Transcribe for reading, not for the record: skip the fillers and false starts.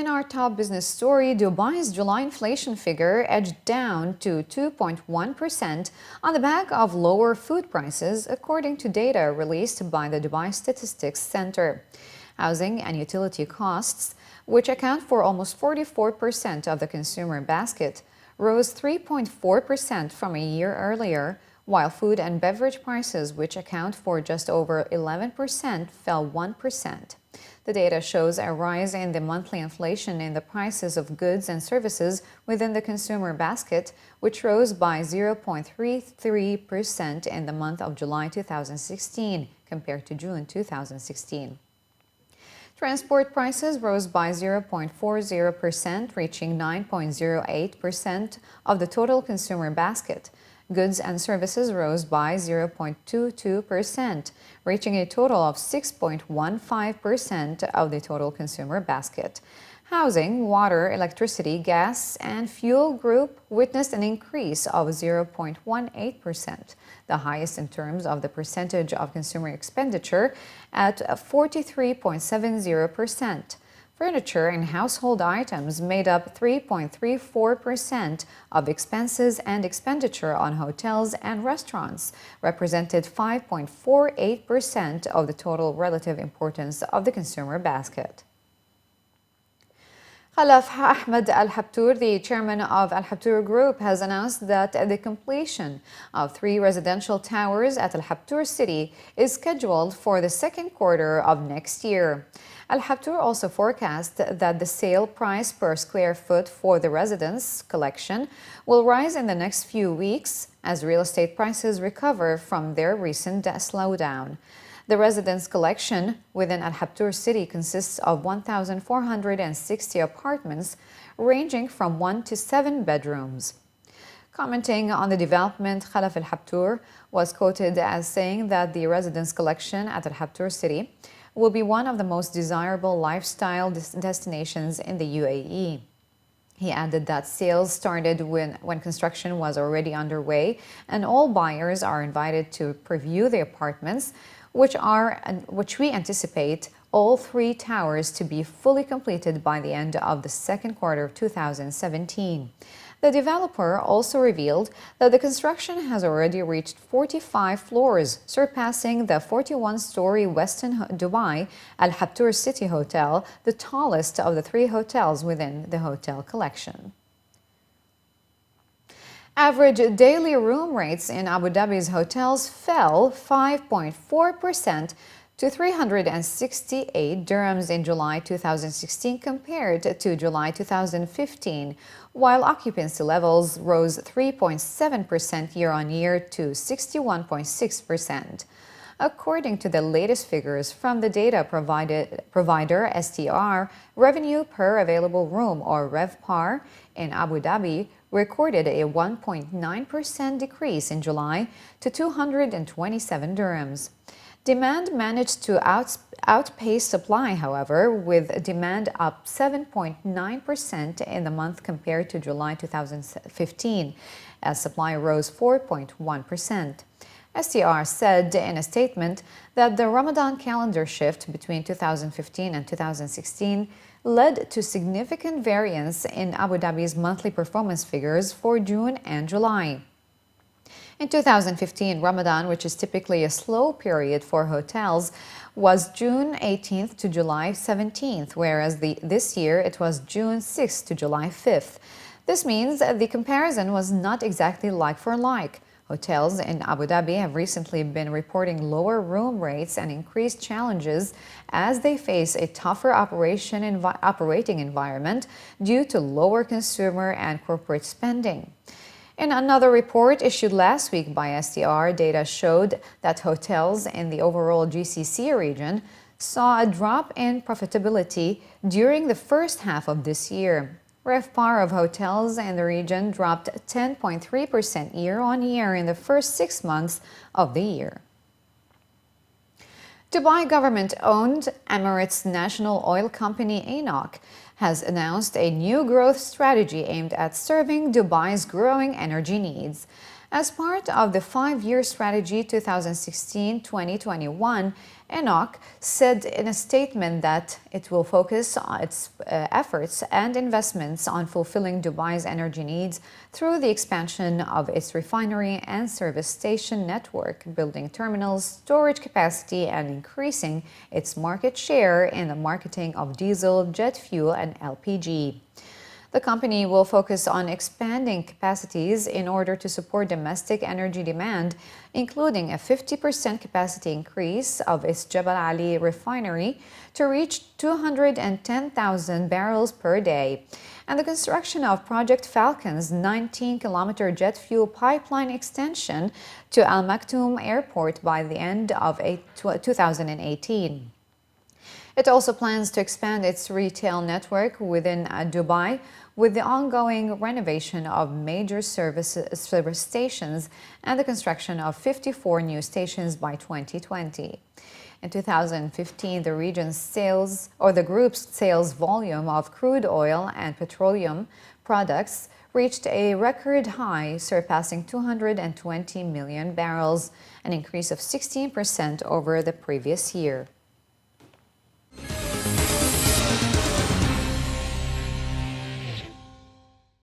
in our top business story, Dubai's July inflation figure edged down to 2.1% on the back of lower food prices, according to data released by the Dubai Statistics Center. Housing and utility costs, which account for almost 44% of the consumer basket, rose 3.4% from a year earlier, while food and beverage prices, which account for just over 11%, fell 1%. The data shows a rise in the monthly inflation in the prices of goods and services within the consumer basket, which rose by 0.33% in the month of July 2016 compared to June 2016. Transport prices rose by 0.40%, reaching 9.08% of the total consumer basket. Goods and services rose by 0.22%, reaching a total of 6.15% of the total consumer basket. Housing, water, electricity, gas, and fuel group witnessed an increase of 0.18%, the highest in terms of the percentage of consumer expenditure at 43.70%. Furniture and household items made up 3.34% of expenses, and expenditure on hotels and restaurants represented 5.48% of the total relative importance of the consumer basket. Khalaf Ahmed Al Habtoor, the chairman of Al Habtoor Group, has announced that the completion of 3 residential towers at Al Habtoor City is scheduled for the second quarter of next year. Al Habtoor also forecast that the sale price per square foot for the residence collection will rise in the next few weeks as real estate prices recover from their recent slowdown. The residence collection within Al Habtoor City consists of 1,460 apartments ranging from 1 to 7 bedrooms. Commenting on the development, Khalaf Al Habtoor was quoted as saying that the residence collection at Al Habtoor City will be one of the most desirable lifestyle destinations in the UAE. He added that sales started when construction was already underway, and all buyers are invited to preview the apartments, which we anticipate all 3 towers to be fully completed by the end of the second quarter of 2017. The developer also revealed that the construction has already reached 45 floors, surpassing the 41-story Westin Dubai Al Habtoor City Hotel, the tallest of the 3 hotels within the hotel collection. Average daily room rates in Abu Dhabi's hotels fell 5.4% to 368 dirhams in July 2016 compared to July 2015, while occupancy levels rose 3.7% year-on-year to 61.6%. According to the latest figures from the data provider STR, revenue per available room, or RevPAR, in Abu Dhabi recorded a 1.9% decrease in July to 227 dirhams. Demand managed to outpace supply, however, with demand up 7.9% in the month compared to July 2015, as supply rose 4.1%. STR said in a statement that the Ramadan calendar shift between 2015 and 2016 led to significant variance in Abu Dhabi's monthly performance figures for June and July. In 2015, Ramadan, which is typically a slow period for hotels, was June 18th to July 17th, whereas this year it was June 6th to July 5th. This means the comparison was not exactly like for like. Hotels in Abu Dhabi have recently been reporting lower room rates and increased challenges as they face a tougher operating environment due to lower consumer and corporate spending. In another report issued last week by STR, data showed that hotels in the overall GCC region saw a drop in profitability during the first half of this year. RevPAR of hotels in the region dropped 10.3% year-on-year in the first 6 months of the year. Dubai government-owned Emirates national oil company ENOC has announced a new growth strategy aimed at serving Dubai's growing energy needs. As part of the 5-year strategy 2016-2021, ENOC said in a statement that it will focus its efforts and investments on fulfilling Dubai's energy needs through the expansion of its refinery and service station network, building terminals, storage capacity, and increasing its market share in the marketing of diesel, jet fuel, and LPG. The company will focus on expanding capacities in order to support domestic energy demand, including a 50% capacity increase of its Jebel Ali refinery to reach 210,000 barrels per day, and the construction of Project Falcon's 19-kilometer jet fuel pipeline extension to Al Maktoum Airport by the end of 2018. It also plans to expand its retail network within Dubai with the ongoing renovation of major service stations and the construction of 54 new stations by 2020. In 2015, the the group's sales volume of crude oil and petroleum products reached a record high, surpassing 220 million barrels, an increase of 16% over the previous year.